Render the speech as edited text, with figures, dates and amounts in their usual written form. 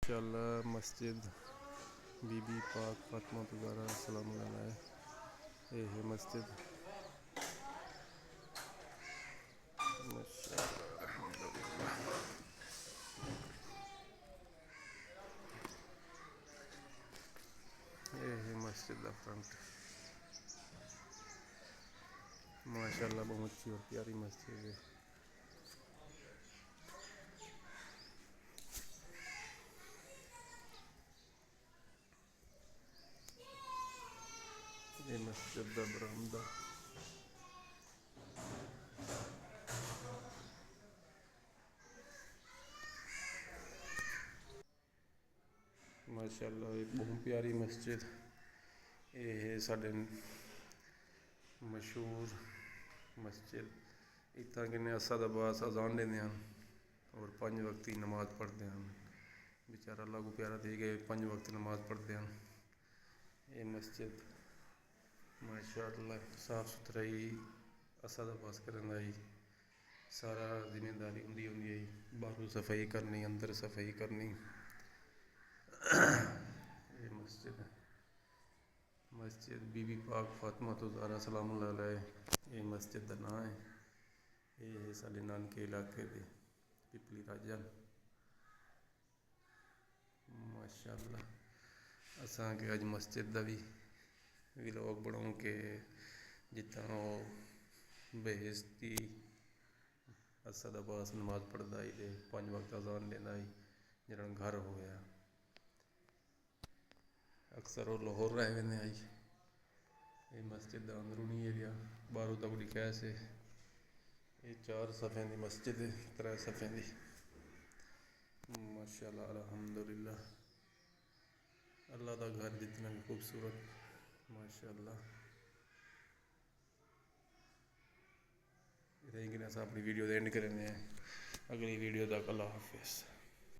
माशाअल्लाह मस्जिद बीबी पाक फातिमा ज़हरा सलाम अलैहा। ये है मस्जिद माशाअल्लाह। ये है मस्जिद का फ्रंट माशाअल्लाह बहुत अच्छी और प्यारी मस्जिद है। ये मस्जिद का बरामदा माशाअल्लाह एक बहुत प्यारी मस्जिद। ये है साढ़े मशहूर मस्जिद। इतना कि असा दा बास अजान देंदे हैं और 5 वक्त की नमाज पढ़ते हैं। बेचारा अल्लाह को प्यारा दे गए 5 वक्त नमाज पढ़ते हैं। ये मस्जिद माशाअल्लाह साफ सुथराई असा दा बास करना ही सारा जिम्मेदारी उनकी होंगी है। बाहरों सफाई करनी अंदर सफाई करनी। ये मस्जिद बीबी पाक फातिमा ज़हरा सलाम अलैहा। ये मस्जिद का नाम है। ये साढ़े नानके इलाके दे पिपली राजा माशाअल्लाह। असा के अज मस्जिद का भी व्लॉग बनाऊँ कि जितना बेहस्ती असद अब्बास नमाज पढ़ता ही 5 वक्त अजान देता ही जरा घर हो गया। अक्सर वो लाहौर रह वेंदे आई। ये मस्जिद का अंदरूनी एरिया बाहरों तक बड़ी कैस है। ये 4 सफ़े की मस्जिद है 3 सफ़े की माशाअल्लाह अल्हम्दुलिल्लाह। अल्लाह का घर जितना भी खूबसूरत माशाअल्लाह। इतने कि अपनी वीडियो एंड करें। अगली वीडियो तक अल्लाह हाफिज़।